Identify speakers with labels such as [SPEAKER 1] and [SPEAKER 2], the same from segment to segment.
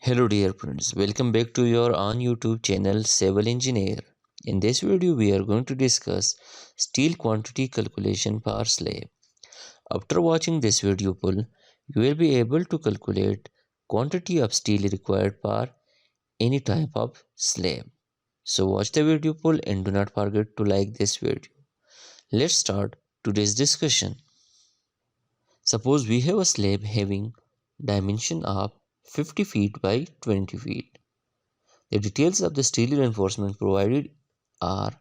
[SPEAKER 1] Hello dear friends, welcome back to your on YouTube channel Civil Engineer. In this video we are going to discuss steel quantity calculation per slab. After watching this video full, you will be able to calculate quantity of steel required per any type of slab. So watch the video full and do not forget to like this video. Let's start today's discussion. Suppose we have a slab having dimension of 50 feet by 20 feet. The details of the steel reinforcement provided are: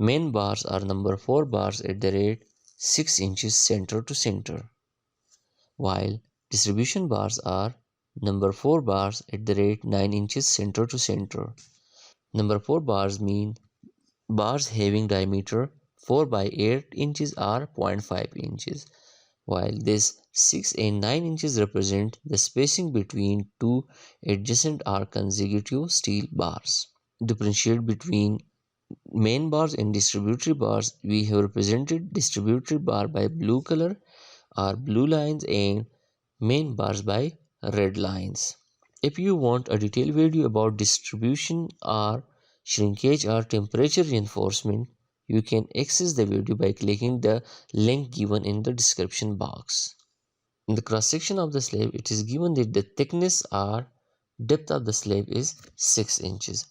[SPEAKER 1] main bars are number 4 bars at the rate 6 inches center to center, while distribution bars are number 4 bars at the rate 9 inches center to center. Number 4 bars mean bars having diameter 4 by 8 inches or 0.5 inches, while this 6 and 9 inches represent the spacing between two adjacent or consecutive steel bars. Differentiate between main bars and distributory bars. We have represented distributory bar by blue color or blue lines and main bars by red lines. If you want a detailed video about distribution or shrinkage or temperature reinforcement, you can access the video by clicking the link given in the description box. In the cross section of the slab, it is given that the thickness or depth of the slab is 6 inches.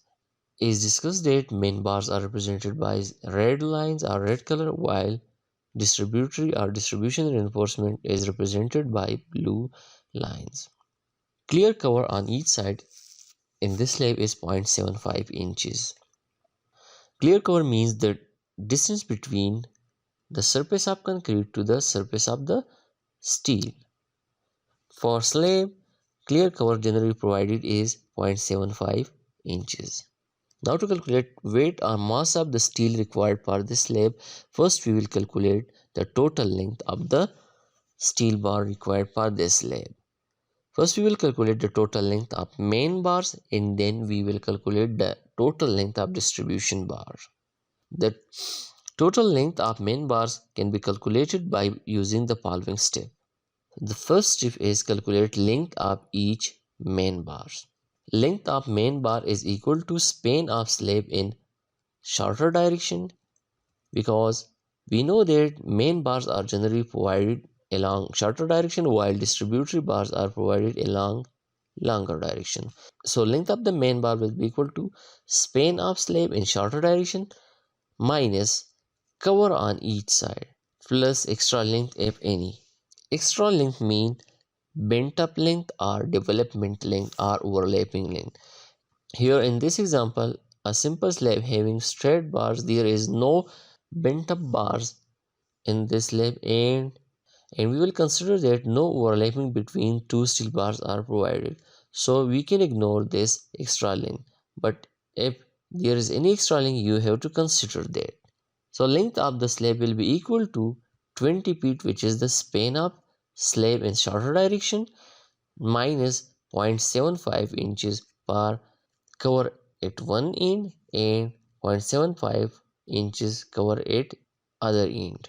[SPEAKER 1] It is discussed that main bars are represented by red lines or red color, while distributory or distribution reinforcement is represented by blue lines. Clear cover on each side in this slab is 0.75 inches. Clear cover means the distance between the surface of concrete to the surface of the steel. For slab, clear cover generally provided is 0.75 inches. Now to calculate weight or mass of the steel required for this slab, first we will calculate the total length of the steel bar required for this slab. First we will calculate the total length of main bars and then we will calculate the total length of distribution bars. The total length of main bars can be calculated by using the following step. The first step is calculate length of each main bars. Length of main bar is equal to span of slab in shorter direction, because we know that main bars are generally provided along shorter direction while distributory bars are provided along longer direction. So length of the main bar will be equal to span of slab in shorter direction minus cover on each side plus extra length if any. Extra length mean bent up length or development length or overlapping length. Here in this example, a simple slab having straight bars, there is no bent up bars in this slab, and we will consider that no overlapping between two steel bars are provided, so we can ignore this extra length. But if there is any extra length, you have to consider that. So length of the slab will be equal to 20 feet, which is the span of slab in shorter direction, minus 0.75 inches per cover at one end and 0.75 inches cover at other end.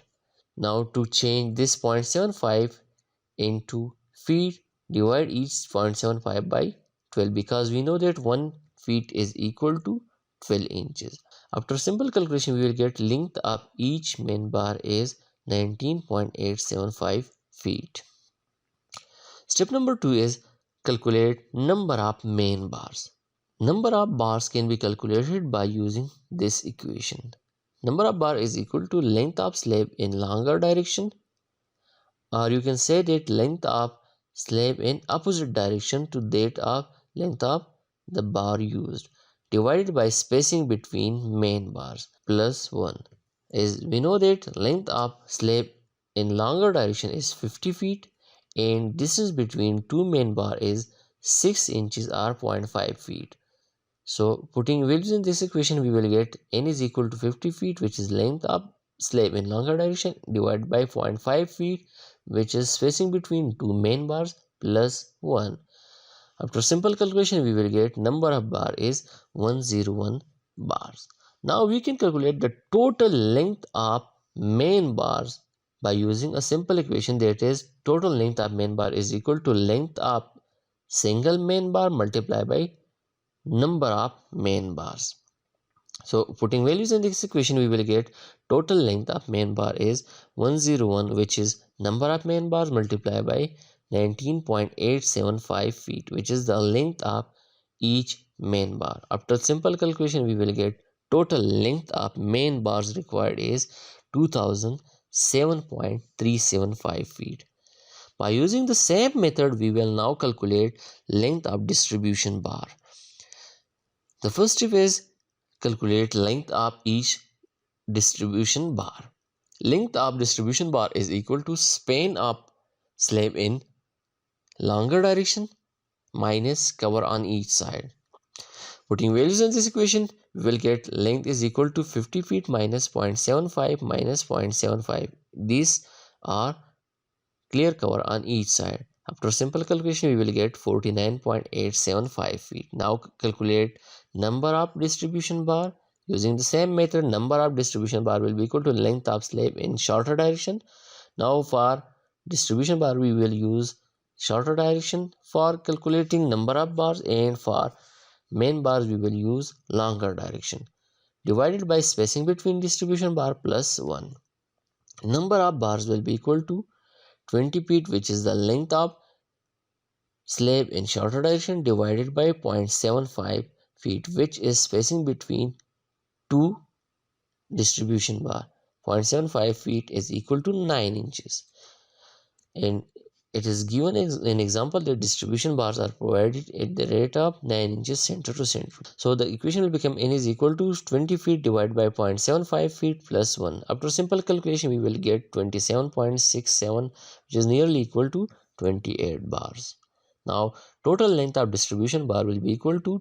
[SPEAKER 1] Now to change this 0.75 into feet, divide each 0.75 by 12, because we know that 1 feet is equal to 12 inches. After simple calculation, we will get length of each main bar is 19.875 feet. Step number 2 is calculate number of main bars. Number of bars can be calculated by using this equation. Number of bar is equal to length of slab in longer direction, or you can say that length of slab in opposite direction to that of length of the bar used, divided by spacing between main bars plus 1. As we know that length of slab in longer direction is 50 feet and distance between two main bar is 6 inches or 0.5 feet. So putting values in this equation, we will get n is equal to 50 feet, which is length of slab in longer direction, divided by 0.5 feet, which is spacing between two main bars, plus 1. After simple calculation, we will get number of bar is 101 bars. Now we can calculate the total length of main bars by using a simple equation, that is total length of main bar is equal to length of single main bar multiplied by number of main bars. So putting values in this equation, we will get total length of main bar is 101, which is number of main bars multiplied by 19.875 feet, which is the length of each main bar. After simple calculation, we will get total length of main bars required is 2007.375 feet. By using the same method, we will now calculate length of distribution bar. The first step is calculate length of each distribution bar. Length of distribution bar is equal to span of slab in longer direction minus cover on each side. Putting values in this equation, we will get length is equal to 50 feet minus 0.75 minus 0.75. These are clear cover on each side. After simple calculation, we will get 49.875 feet. Now calculate number of distribution bar. Using the same method, number of distribution bar will be equal to length of slab in shorter direction. Now for distribution bar, we will use shorter direction for calculating number of bars, and for main bars we will use longer direction, divided by spacing between distribution bar plus 1. Number of bars will be equal to 20 feet, which is the length of slab in shorter direction, divided by 0.75 feet, which is spacing between two distribution bar. 0.75 feet is equal to 9 inches. And it is given an example that distribution bars are provided at the rate of 9 inches center to center. So the equation will become n is equal to 20 feet divided by 0.75 feet plus 1. After simple calculation, we will get 27.67, which is nearly equal to 28 bars. Now total length of distribution bar will be equal to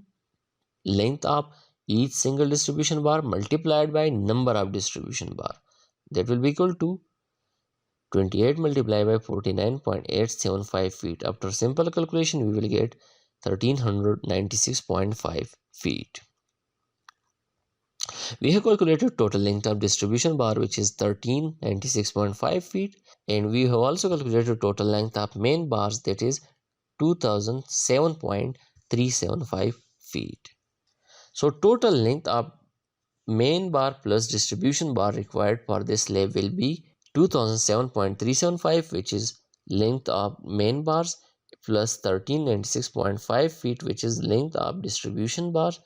[SPEAKER 1] length of each single distribution bar multiplied by number of distribution bar. That will be equal to 28 multiplied by 49.875 feet. After simple calculation, we will get 1396.5 feet. We have calculated total length of distribution bar, which is 1396.5 feet, and we have also calculated total length of main bars, that is 2007.375 feet. So total length of main bar plus distribution bar required for this slab will be 2007.375, which is length of main bars, plus 1396.5 feet, which is length of distribution bars.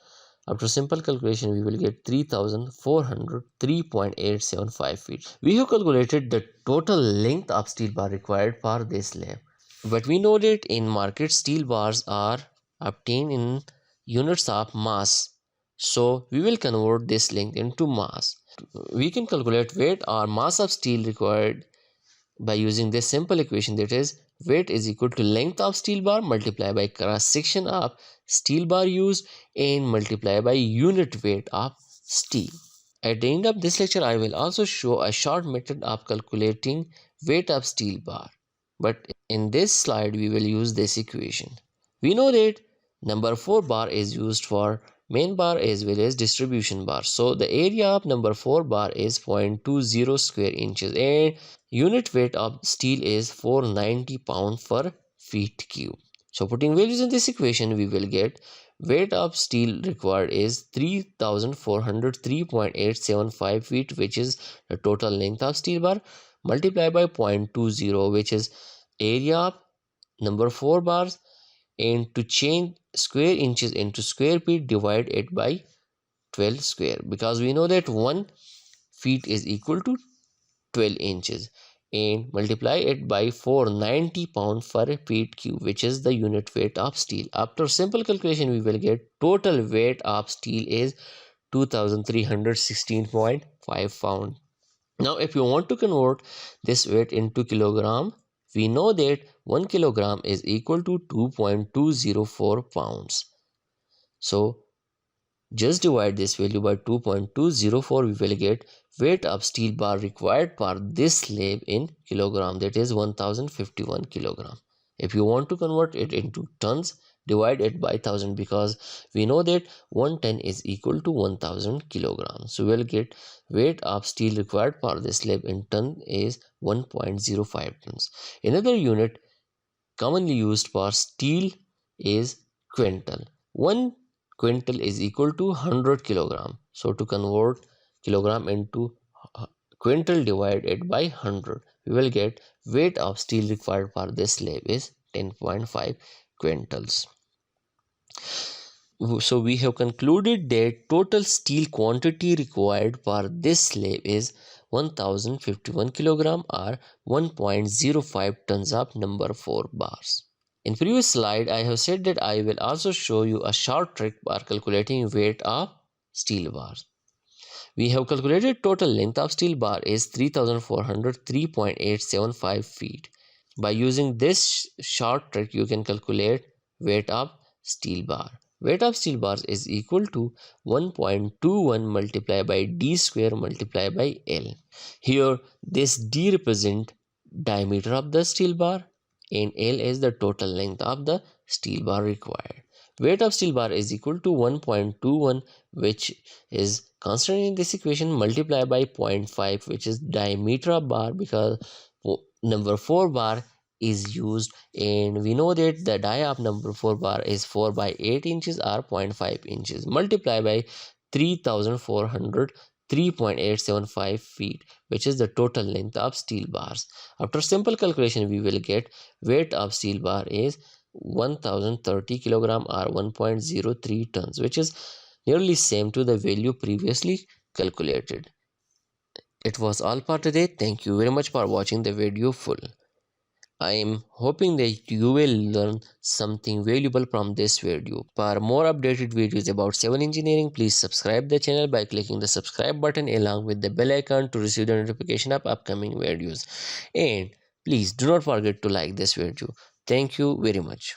[SPEAKER 1] After simple calculation, we will get 3403.875 feet. We have calculated the total length of steel bar required for this slab. But we know that in market steel bars are obtained in units of mass. So we will convert this length into mass. We can calculate weight or mass of steel required by using this simple equation, that is weight is equal to length of steel bar multiplied by cross section of steel bar used and multiplied by unit weight of steel. At the end of this lecture, I will also show a short method of calculating weight of steel bar, but in this slide we will use this equation. We know that number 4 bar is used for main bar as well as distribution bar. So the area of number 4 bar is 0.20 square inches and unit weight of steel is 490 pound per feet cube. So putting values in this equation, we will get weight of steel required is 3403.875 feet, which is the total length of steel bar, multiplied by 0.20, which is area of number 4 bars, and to change square inches into square feet, divide it by 12 square, because we know that 1 feet is equal to 12 inches, and multiply it by 490 pound per feet cube, which is the unit weight of steel. After simple calculation, we will get total weight of steel is 2316.5 pound. Now if you want to convert this weight into kilogram, we know that 1 kilogram is equal to 2.204 pounds. So just divide this value by 2.204, we will get weight of steel bar required for this slab in kilogram, that is 1051 kilogram. If you want to convert it into tons, divide it by 1000, because we know that 1 ton is equal to 1000 kilograms. So we will get weight of steel required for this slab in ton is 1.05 tons. Another unit commonly used for steel is quintal. 1 quintal is equal to 100 kilogram. So to convert kilogram into quintal divided by 100, we will get weight of steel required for this slab is 10.5 quintals. So we have concluded that total steel quantity required for this slab is 1051 kilogram or 1.05 tons of number 4 bars. In previous slide, I have said that I will also show you a short trick for calculating weight of steel bars. We have calculated total length of steel bar is 3403.875 feet. By using this short trick, you can calculate weight of steel bar. Weight of steel bars is equal to 1.21 multiplied by d square multiplied by L. Here, this d represent diameter of the steel bar and L is the total length of the steel bar required. Weight of steel bar is equal to 1.21, which is constantly in this equation, multiplied by 0.5, which is diameter of bar, because number 4 bar is used, and we know that the dia of number 4 bar is 4 by 8 inches or 0.5 inches, multiplied by 3400 3.875 feet, which is the total length of steel bars. After simple calculation, we will get weight of steel bar is 1030 kilogram or 1.03 tons, which is nearly same to the value previously calculated. It was all for today. Thank you very much for watching the video full. I am hoping that you will learn something valuable from this video. For more updated videos about civil engineering, please subscribe the channel by clicking the subscribe button along with the bell icon to receive the notification of upcoming videos. And please do not forget to like this video. Thank you very much.